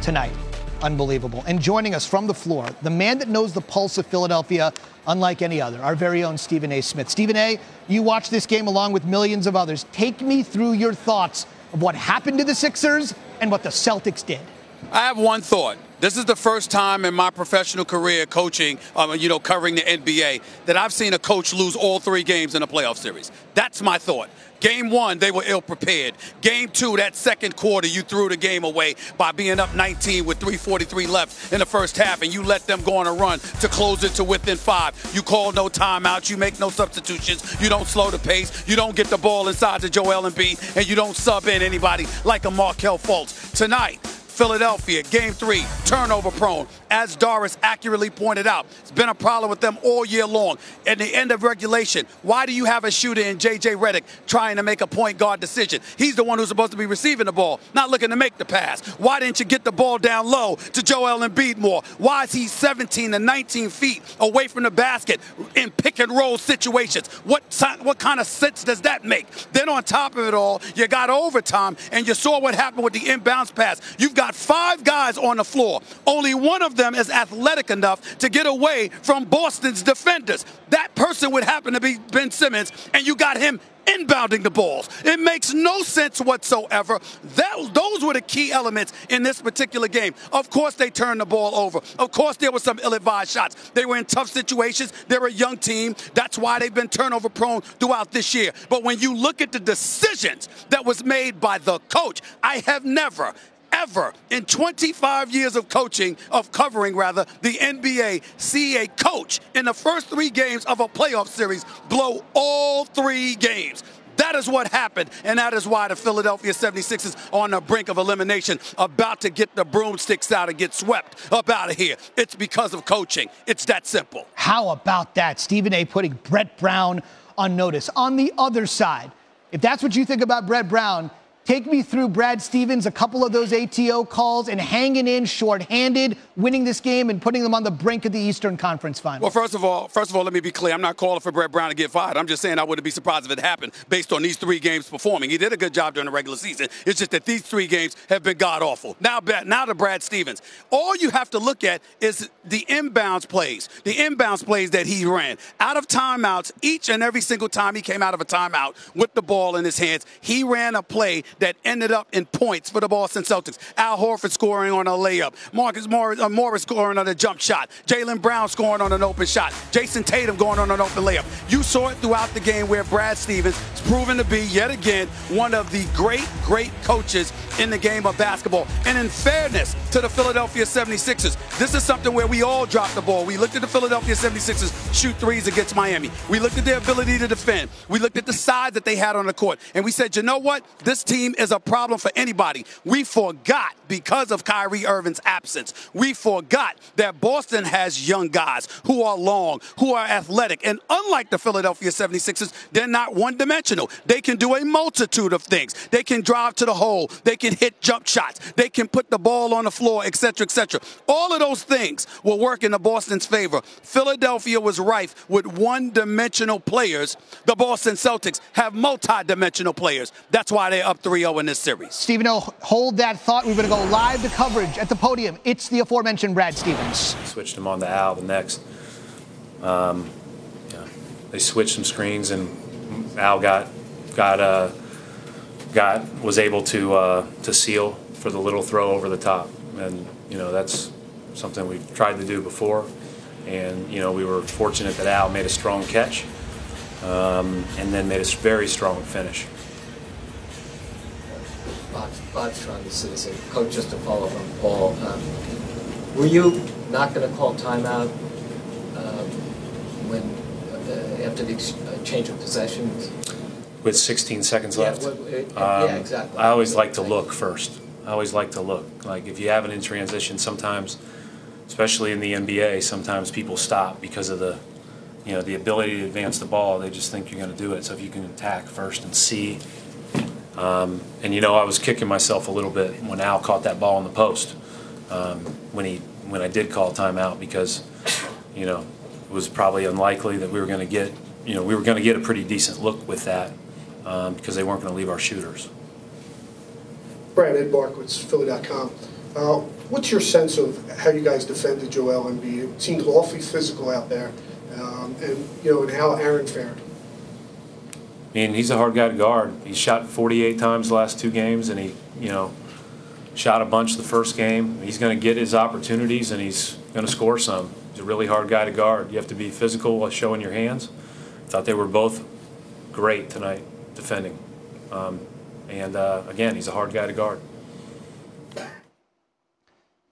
tonight. Unbelievable. And joining us from the floor, the man that knows the pulse of Philadelphia unlike any other, our very own Stephen A. Smith. Stephen A., you watched this game along with millions of others. Take me through your thoughts of what happened to the Sixers and what the Celtics did. I have one thought. This is the first time in my professional career coaching, covering the NBA, that I've seen a coach lose all 3 games in a playoff series. That's my thought. Game 1, they were ill-prepared. Game 2, that second quarter, you threw the game away by being up 19 with 3:43 left in the first half, and you let them go on a run to close it to within 5. You call no timeouts. You make no substitutions. You don't slow the pace. You don't get the ball inside to Joel Embiid, and you don't sub in anybody like a Markelle Fultz. Tonight, Philadelphia, Game 3, turnover prone. As Doris accurately pointed out, it's been a problem with them all year long. At the end of regulation, why do you have a shooter in J.J. Redick trying to make a point guard decision? He's the one who's supposed to be receiving the ball, not looking to make the pass. Why didn't you get the ball down low to Joel Embiid more? Why is he 17 to 19 feet away from the basket in pick-and-roll situations? What kind of sense does that make? Then on top of it all, you got overtime, and you saw what happened with the inbounds pass. You've got 5 guys on the floor. Only one of them is athletic enough to get away from Boston's defenders. That person would happen to be Ben Simmons, and you got him inbounding the balls. It makes no sense whatsoever. Those were the key elements in this particular game. Of course, they turned the ball over. Of course, there were some ill-advised shots. They were in tough situations. They're a young team. That's why they've been turnover prone throughout this year. But when you look at the decisions that was made by the coach, I have never, ever in 25 years of covering the NBA, see a coach in the first 3 games of a playoff series blow all 3 games. That is what happened, and that is why the Philadelphia 76ers are on the brink of elimination, about to get the broomsticks out and get swept up out of here. It's because of coaching. It's that simple. How about that? Stephen A. putting Brett Brown on notice. On the other side, if that's what you think about Brett Brown, take me through Brad Stevens, a couple of those ATO calls, and hanging in shorthanded, winning this game and putting them on the brink of the Eastern Conference Finals. Well, first of all, let me be clear. I'm not calling for Brett Brown to get fired. I'm just saying I wouldn't be surprised if it happened based on these 3 games performing. He did a good job during the regular season. It's just that these 3 games have been god-awful. Now to Brad Stevens. All you have to look at is the inbounds plays that he ran. Out of timeouts, each and every single time he came out of a timeout with the ball in his hands, he ran a play that ended up in points for the Boston Celtics. Al Horford scoring on a layup. Marcus Morris scoring on a jump shot. Jaylen Brown scoring on an open shot. Jason Tatum going on an open layup. You saw it throughout the game where Brad Stevens is proven to be, yet again, one of the great coaches in the game of basketball. And in fairness to the Philadelphia 76ers, this is something where we all dropped the ball. We looked at the Philadelphia 76ers shoot 3s against Miami. We looked at their ability to defend. We looked at the size that they had on the court. And we said, you know what? This team is a problem for anybody. We forgot, because of Kyrie Irving's absence, we forgot that Boston has young guys who are long, who are athletic. And unlike the Philadelphia 76ers, they're not one-dimensional. They can do a multitude of things. They can drive to the hole. They can hit jump shots. They can put the ball on the floor, etc., etc. All of those things will work in the Boston's favor. Philadelphia was rife with one-dimensional players. The Boston Celtics have multi-dimensional players. That's why they're up 3-0 in this series. Stephen O., hold that thought. We're going to go live to coverage at the podium. It's the aforementioned Brad Stevens. Switched him on to Al the next. They switched some screens, and Al was able to seal for the little throw over the top, and that's something we've tried to do before, and we were fortunate that Al made a strong catch, and then made a very strong finish. Bob's trying to say, Coach, just to follow up on Paul, were you not going to call timeout after the change of possessions? With 16 seconds left? Yeah, exactly. I always like to look first. I always like to look. Like, if you have it in transition, sometimes, especially in the NBA, sometimes people stop because of the ability to advance the ball. They just think you're going to do it. So if you can attack first and see. And I was kicking myself a little bit when Al caught that ball in the post when I did call timeout, because it was probably unlikely that we were going to get a pretty decent look with that, because they weren't going to leave our shooters. Brian, Ed Barkowitz, Philly.com. What's your sense of how you guys defended Joel Embiid? It seemed awfully physical out there, and how Aaron fared. I mean, he's a hard guy to guard. He shot 48 times the last 2 games, and he, shot a bunch the first game. He's going to get his opportunities, and he's going to score some. He's a really hard guy to guard. You have to be physical while showing your hands. I thought they were both great tonight defending. Again, he's a hard guy to guard.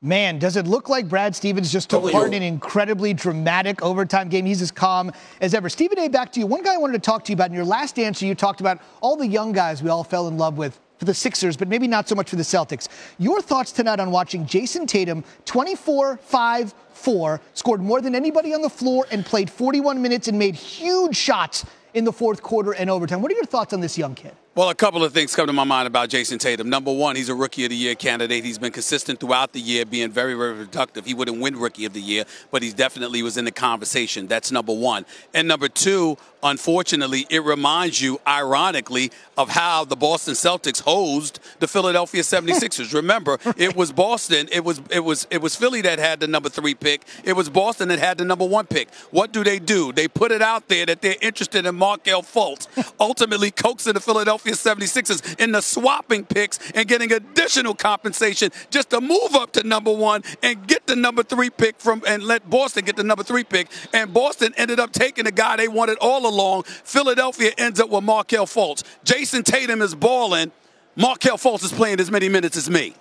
Man, does it look like Brad Stevens just took part in an incredibly dramatic overtime game? He's as calm as ever. Stephen A., back to you. One guy I wanted to talk to you about. In your last answer, you talked about all the young guys we all fell in love with for the Sixers, but maybe not so much for the Celtics. Your thoughts tonight on watching Jason Tatum, 24, 5, 4, scored more than anybody on the floor and played 41 minutes and made huge shots in the fourth quarter and overtime. What are your thoughts on this young kid? Well, a couple of things come to my mind about Jason Tatum. Number one, he's a Rookie of the Year candidate. He's been consistent throughout the year, being very, very productive. He wouldn't win Rookie of the Year, but he definitely was in the conversation. That's number one. And number two, unfortunately, it reminds you, ironically, of how the Boston Celtics hosed the Philadelphia 76ers. Remember, it was Boston, it was Philly that had the number 3 pick. It was Boston that had the number 1 pick. What do? They put it out there that they're interested in Markelle Fultz, ultimately coaxing the Philadelphia 76ers into swapping picks and getting additional compensation just to move up to number 1 and get the number 3 pick and let Boston get the number 3 pick. And Boston ended up taking the guy they wanted all along. Philadelphia ends up with Markelle Fultz. Jason Tatum is balling. Markelle Fultz is playing as many minutes as me.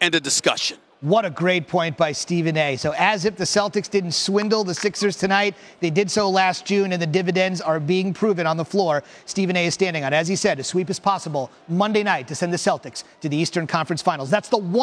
End of discussion. What a great point by Stephen A. So as if the Celtics didn't swindle the Sixers tonight, they did so last June, and the dividends are being proven on the floor. Stephen A. is standing on, as he said, a sweep is possible Monday night to send the Celtics to the Eastern Conference Finals. That's the one.